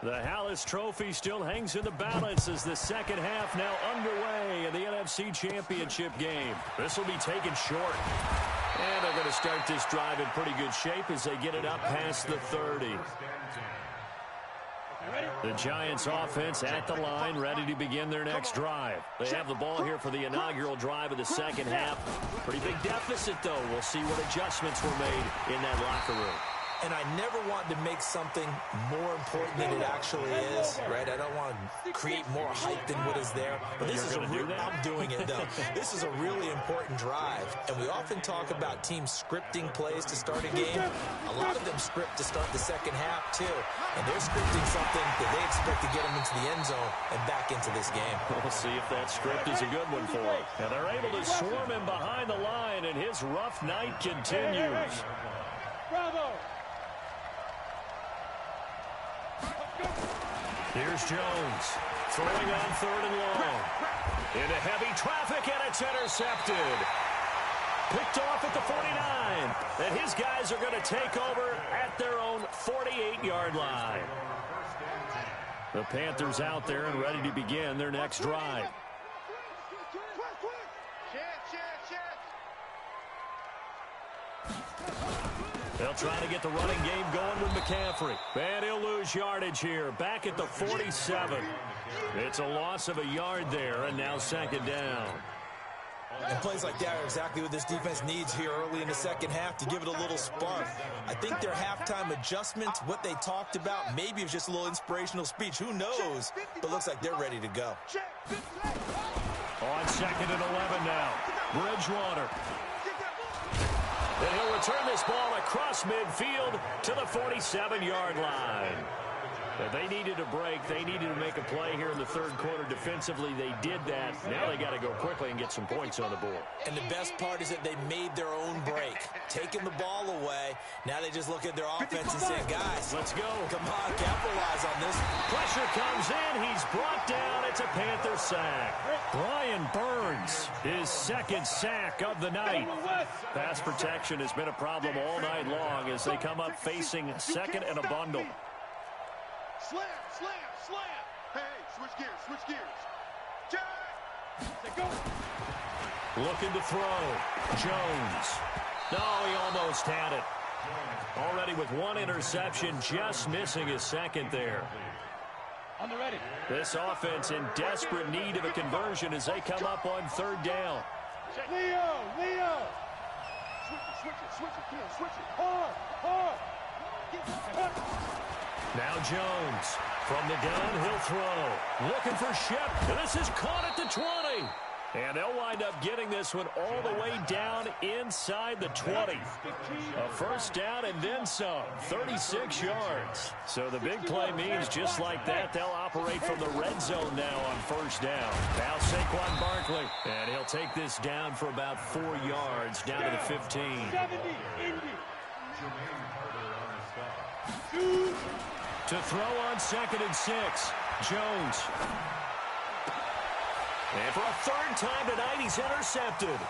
The Hallis Trophy still hangs in the balance as the second half now underway in the NFC Championship game. This will be taken short. And they're going to start this drive in pretty good shape as they get it up past the 30. The Giants offense at the line, ready to begin their next drive. They have the ball here for the inaugural drive of the second half. Pretty big deficit, though. We'll see what adjustments were made in that locker room. And I never want to make something more important than it actually is, right? I don't want to create more hype than what is there. But this is I'm doing it, though. This is a really important drive. And we often talk about teams scripting plays to start a game. A lot of them script to start the second half, too. And they're scripting something that they expect to get them into the end zone and back into this game. We'll see if that script is a good one for them. And they're able to swarm him behind the line, and his rough night continues. Bravo! Here's Jones, throwing on third and long. Into heavy traffic, and it's intercepted. Picked off at the 49. And his guys are going to take over at their own 48-yard line. The Panthers out there and ready to begin their next drive. They'll try to get the running game going with McCaffrey. And he'll lose yardage here, back at the 47. It's a loss of a yard there, and now second down. And plays like that are exactly what this defense needs here early in the second half to give it a little spark. I think their halftime adjustment, what they talked about, maybe it's just a little inspirational speech. Who knows? But looks like they're ready to go. On second and 11 now. Bridgewater. And he'll return this ball across midfield to the 47-yard line. They needed a break. They needed to make a play here in the third quarter defensively. They did that. Now they got to go quickly and get some points on the board. And the best part is that they made their own break, taking the ball away. Now they just look at their offense and say, guys, let's go. Come on, capitalize on this. Pressure comes in. He's brought down. It's a Panther sack. Brian Burns, his second sack of the night. Pass protection has been a problem all night long as they come up facing second and a bundle. Slam, slam, slam. Hey, switch gears. Jack! Go. Looking to throw. Jones. No, he almost had it. Already with one interception, just missing his second there. On the ready. This offense in desperate need of a conversion as they come up on third down. Leo! Switch it. Hard. Now Jones from the gun, he'll throw. Looking for Shep, and this is caught at the 20. And they'll wind up getting this one all the way down inside the 20. A first down and then some, 36 yards. So the big play means just like that, they'll operate from the red zone now on first down. Now Saquon Barkley, and he'll take this down for about 4 yards, down to the 15. To throw on second and 6, Jones. And for a third time tonight, he's intercepted.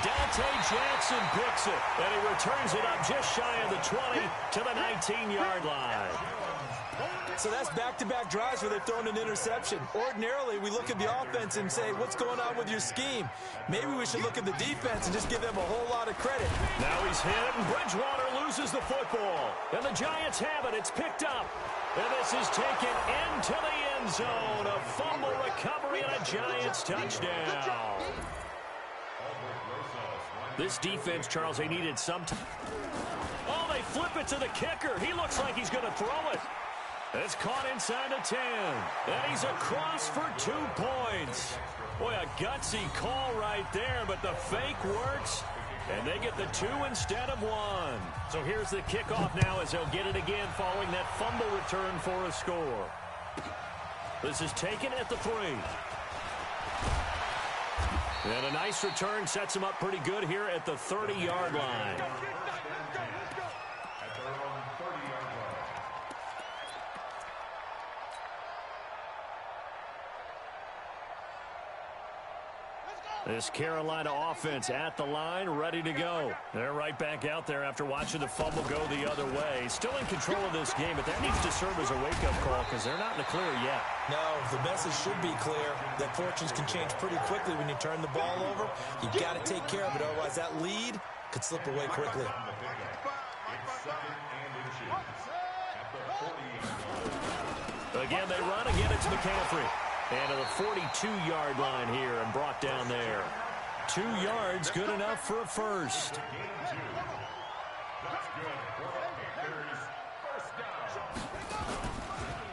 Dante Jackson picks it, and he returns it up just shy of the 20 to the 19-yard line. So that's back-to-back drives where they've thrown an interception. Ordinarily, we look at the offense and say, what's going on with your scheme? Maybe we should look at the defense and just give them a whole lot of credit. Now he's hit, and Bridgewater loses the football. And the Giants have it. It's picked up. And this is taken into the end zone. A fumble recovery and a Giants touchdown. This defense, Charles, they needed some time. Oh, they flip it to the kicker. He looks like he's going to throw it. It's caught inside the 10. And he's across for 2 points. Boy, a gutsy call right there, but the fake works. And they get the 2 instead of 1. So here's the kickoff now as they'll get it again following that fumble return for a score. This is taken at the 3. And a nice return sets him up pretty good here at the 30-yard line. This Carolina offense at the line, ready to go. They're right back out there after watching the fumble go the other way. Still in control of this game, but that needs to serve as a wake-up call because they're not in the clear yet. No, the message should be clear that fortunes can change pretty quickly when you turn the ball over. You've got to take care of it, otherwise that lead could slip away quickly. Again, they run. Again, it's McCaffrey. And to the 42-yard line here and brought down there. 2 yards, good enough for a first.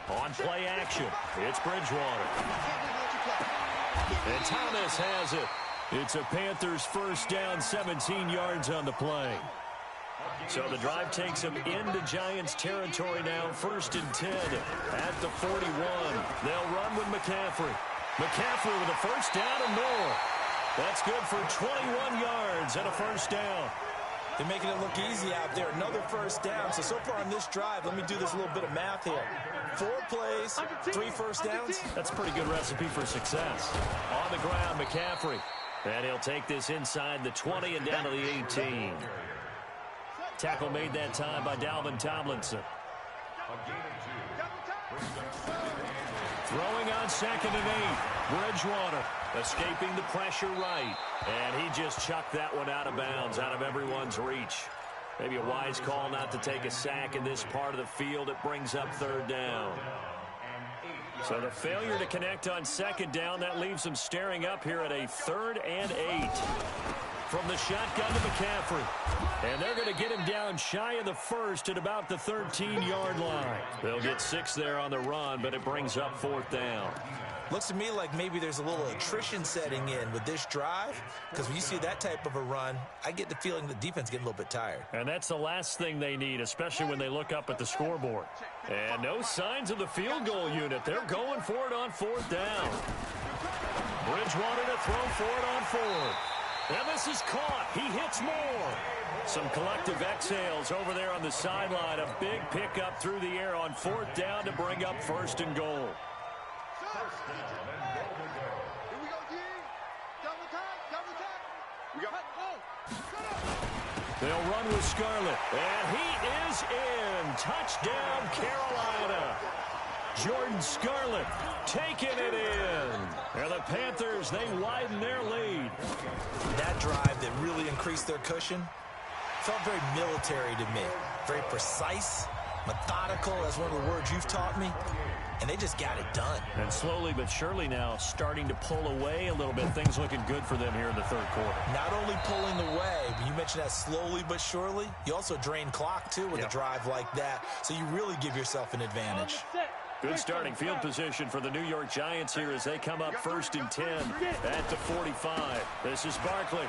On play action, it's Bridgewater. And Thomas has it. It's a Panthers first down, 17 yards on the play. So the drive takes them into Giants territory now, 1st and 10 at the 41. They'll run with McCaffrey. McCaffrey with a first down and more. That's good for 21 yards and a first down. They're making it look easy out there. Another first down. So far on this drive, let me do this little bit of math here. 4 plays, 3 first downs. That's a pretty good recipe for success. On the ground, McCaffrey. And he'll take this inside the 20 and down to the 18. Tackle made that time by Dalvin Tomlinson. Throwing on 2nd and 8. Bridgewater escaping the pressure right. And he just chucked that one out of bounds, out of everyone's reach. Maybe a wise call not to take a sack in this part of the field. It brings up 3rd down. So the failure to connect on 2nd down, that leaves them staring up here at a 3rd and 8. From the shotgun to McCaffrey. And they're going to get him down shy of the first at about the 13-yard line. They'll get 6 there on the run, but it brings up 4th down. Looks to me like maybe there's a little attrition setting in with this drive, because when you see that type of a run, I get the feeling the defense getting a little bit tired. And that's the last thing they need, especially when they look up at the scoreboard. And no signs of the field goal unit. They're going for it on 4th down. Bridgewater to throw for it on 4th. And this is caught. He hits more. Some collective exhales over there on the sideline. A big pickup through the air on 4th down to bring up 1st and goal. They'll run with Scarlett. And he is in. Touchdown, Carolina. Jordan Scarlett taking it in. And the Panthers, they widen their lead. That drive that really increased their cushion felt very military to me. Very precise, methodical. That's one of the words you've taught me. And they just got it done. And slowly but surely now starting to pull away a little bit. Things looking good for them here in the 3rd quarter. Not only pulling away, but you mentioned that slowly but surely. You also drain clock, too, with a drive like that. So you really give yourself an advantage. Good starting field position for the New York Giants here as they come up 1st and 10 at the 45. This is Barkley.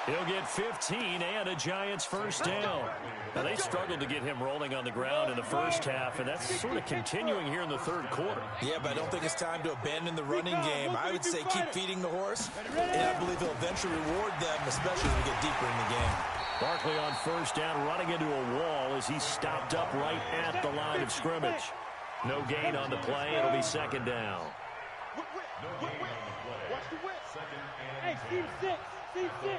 He'll get 15 and a Giants first down. Now, they struggled to get him rolling on the ground in the first half, and that's sort of continuing here in the 3rd quarter. Yeah, but I don't think it's time to abandon the running game. I would say keep feeding the horse, and I believe he'll eventually reward them, especially as we get deeper in the game. Barkley on 1st down, running into a wall as he's stopped up right at the line of scrimmage. No gain on the play. It'll be 2nd down. Hey, Steve 6. Steve 6.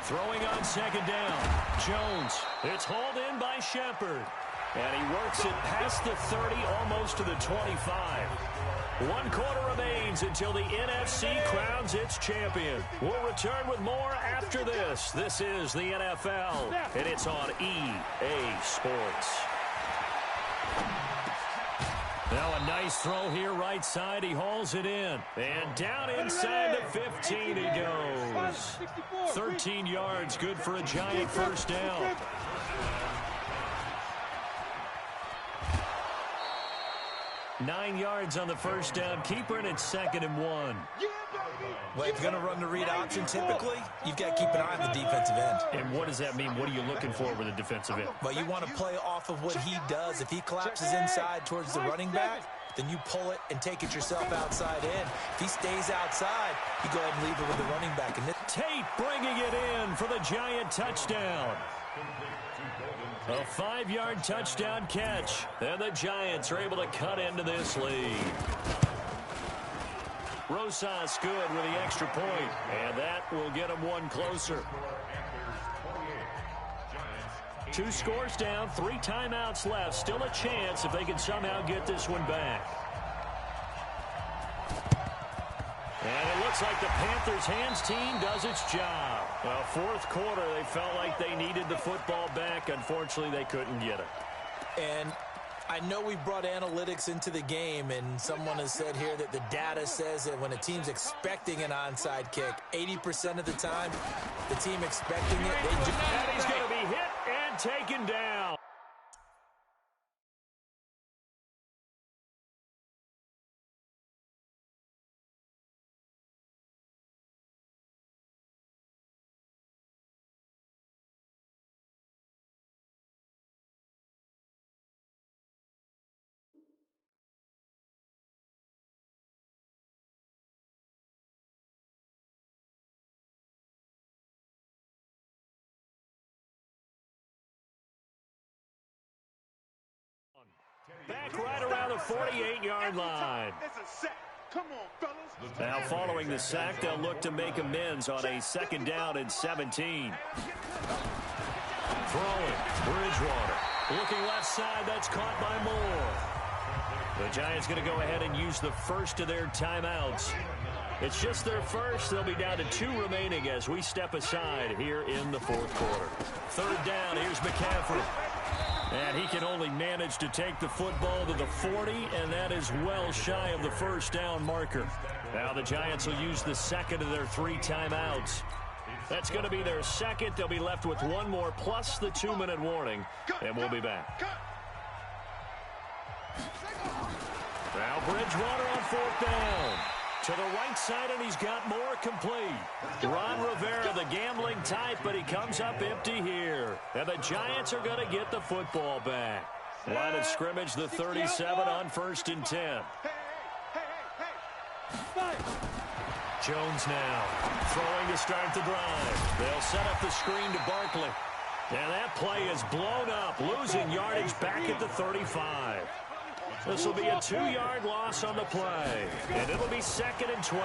Throwing on 2nd down. Jones. It's hauled in by Shepard. And he works it past the 30, almost to the 25. 1 quarter remains until the NFC crowns its champion. We'll return with more after this. This is the NFL, and it's on EA Sports. Now a nice throw here right side. He hauls it in. And down inside the 15 he goes. 13 yards, good for a Giant first down. Nine yards on the first down. Keeper, and it's 2nd and 1. Well, if you're going to run the read option, typically, you've got to keep an eye on the defensive end. And what does that mean? What are you looking for with a defensive end? Well, you want to play off of what he does. If he collapses inside towards the running back, then you pull it and take it yourself outside in. If he stays outside, you go ahead and leave it with the running back. And Tate bringing it in for the Giant touchdown. A 5-yard touchdown catch. And the Giants are able to cut into this lead. Rosas good with the extra point, and that will get them one closer. 2 scores down, 3 timeouts left. Still a chance if they can somehow get this one back. And it looks like the Panthers' hands team does its job. Well, fourth quarter, they felt like they needed the football back. Unfortunately, they couldn't get it. And I know we brought analytics into the game, and someone has said here that the data says that when a team's expecting an onside kick, 80% of the time, the team expecting it, they do. And he's going to be hit and taken down. Back right around the 48-yard line. Now following the sack, they'll look to make amends on a 2nd down and 17. Throwing, Bridgewater. Looking left side, that's caught by Moore. The Giants going to go ahead and use the first of their timeouts. It's just their first. They'll be down to 2 remaining as we step aside here in the fourth quarter. 3rd down, here's McCaffrey. And he can only manage to take the football to the 40, and that is well shy of the first down marker. Now the Giants will use the 2nd of their 3 timeouts. That's going to be their 2nd. They'll be left with 1 more plus the 2-minute warning, and we'll be back. Now Bridgewater on 4th down. To the right side, and he's got more complete. Ron Rivera, the gambling type, but he comes up empty here. And the Giants are going to get the football back. Line of scrimmage, the 37 on 1st and 10. Jones now throwing to start the drive. They'll set up the screen to Barkley. And that play is blown up, losing yardage back at the 35. This will be a 2-yard loss on the play, and it'll be 2nd and 12.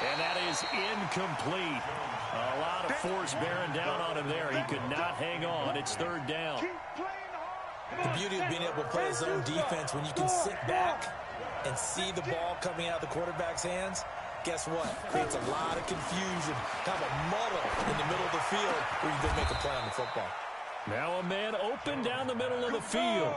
And that is incomplete. A lot of force bearing down on him there. He could not hang on. It's 3rd down. The beauty of being able to play his own defense when you can sit back and see the ball coming out of the quarterback's hands. Guess what? Creates a lot of confusion, kind of a muddle in the middle of the field where you can make a play on the football. Now a man open down the middle of the field.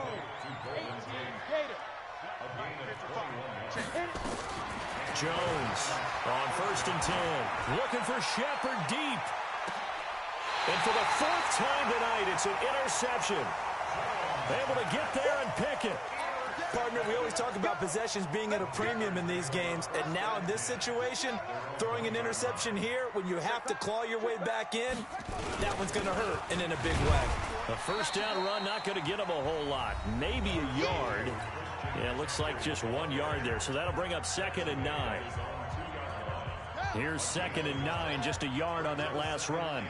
Jones on 1st and 10. Looking for Shepard deep. And for the 4th time tonight, it's an interception. Able to get there and pick it. Partner, we always talk about possessions being at a premium in these games, and now in this situation, throwing an interception here when you have to claw your way back in, that one's going to hurt, and in a big way. A 1st down run, not going to get him a whole lot. Maybe a yard. Yeah, it looks like just 1 yard there, so that'll bring up 2nd and 9. Here's 2nd and 9, just a yard on that last run.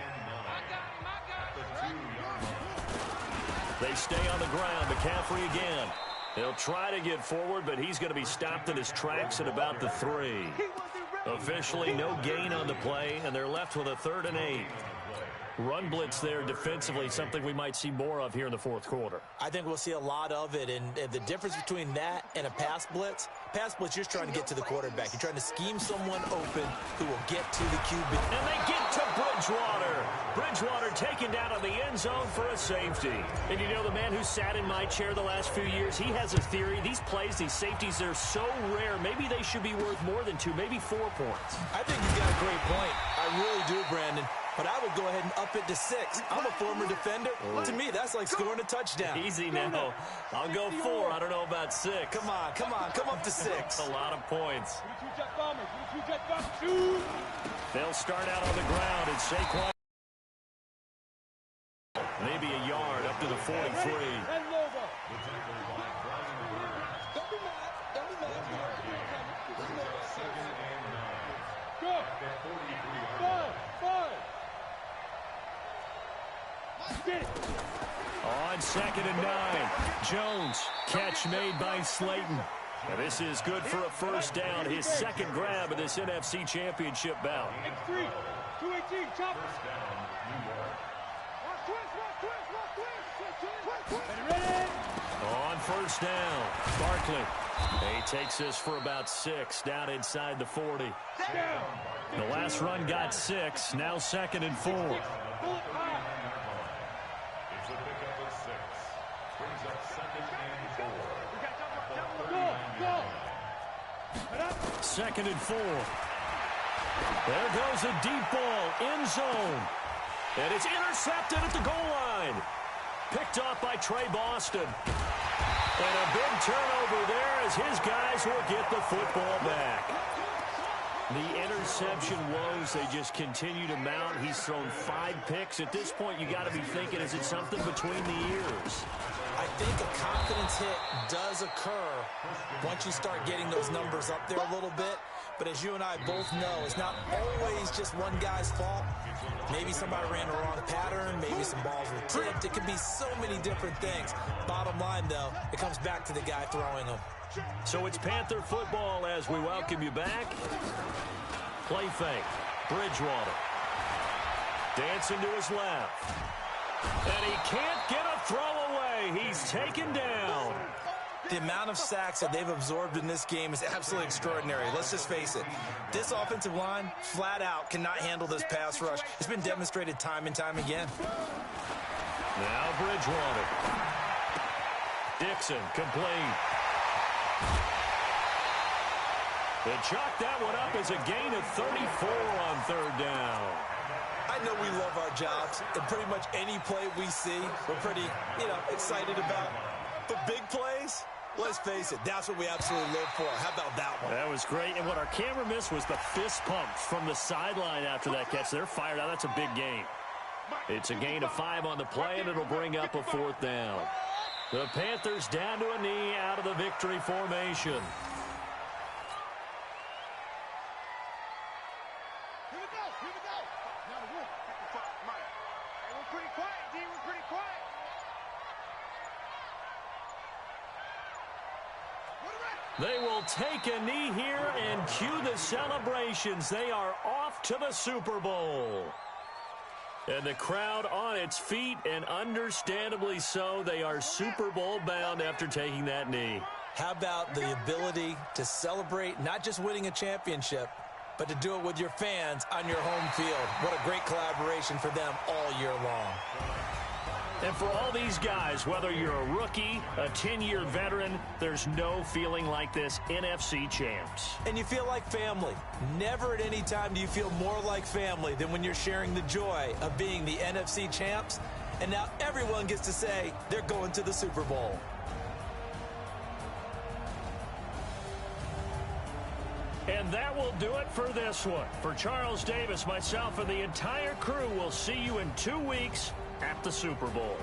They stay on the ground. McCaffrey again. He'll try to get forward, but he's going to be stopped in his tracks at about the 3. Officially no gain on the play, and they're left with a 3rd and 8. Run blitz there defensively, something we might see more of here in the fourth quarter. I think we'll see a lot of it, and the difference between that and a pass blitz, you're just trying to get to the quarterback. You're trying to scheme someone open who will get to the QB. And they get to Bridgewater. Bridgewater taken down on the end zone for a safety. And you know, the man who sat in my chair the last few years, he has a theory. These plays, these safeties, they're so rare. Maybe they should be worth more than 2, maybe 4 points. I think he's got a great point. I really do, Brandon. But I would go ahead and up it to 6. I'm a former defender. To me, that's like scoring a touchdown. Easy now. I'll go 4. I don't know about 6. Come on. Come up to 6. That's a lot of points. They'll start out on the ground, and Saquon maybe a yard up to the 43. On 2nd and 9, Jones, catch made by Slayton. And this is good for a first down, his second grab of this NFC Championship bout. X3, 218, chop. On first down, Barkley. He takes this for about 6, down inside the 40. The last run got 6, now 2nd and 4. Second and 4. There goes a deep ball, end zone. And it's intercepted at the goal line. Picked off by Trey Boston. And a big turnover there as his guys will get the football back. The interception woes, they just continue to mount. He's thrown 5 picks. At this point, you got to be thinking, is it something between the ears? I think a confidence hit does occur once you start getting those numbers up there a little bit. But as you and I both know, it's not always just one guy's fault. Maybe somebody ran the wrong pattern. Maybe some balls were tipped. It could be so many different things. Bottom line, though, it comes back to the guy throwing them. So it's Panther football as we welcome you back. Play fake. Bridgewater. Dancing to his left. And he can't get a throw away. He's taken down. The amount of sacks that they've absorbed in this game is absolutely extraordinary. Let's just face it. This offensive line, flat out, cannot handle this pass rush. It's been demonstrated time and time again. Now Bridgewater. Dixon, complete. They chalk that one up as a gain of 34 on 3rd down. I know we love our jobs, and pretty much any play we see, we're pretty, excited about. But big plays, let's face it, that's what we absolutely live for. How about that one? That was great, and what our camera missed was the fist pumps from the sideline after that catch. They're fired out. That's a big gain. It's a gain of 5 on the play, and it'll bring up a 4th down. The Panthers down to a knee out of the victory formation. They will take a knee here and cue the celebrations. They are off to the Super Bowl. And the crowd on its feet, and understandably so. They are Super Bowl bound after taking that knee. How about the ability to celebrate not just winning a championship, but to do it with your fans on your home field? What a great collaboration for them all year long. And for all these guys, whether you're a rookie, a 10-year veteran, there's no feeling like this. NFC champs. And you feel like family. Never at any time do you feel more like family than when you're sharing the joy of being the NFC champs. And now everyone gets to say they're going to the Super Bowl. And that will do it for this one. For Charles Davis, myself, and the entire crew, we'll see you in 2 weeks at the Super Bowl.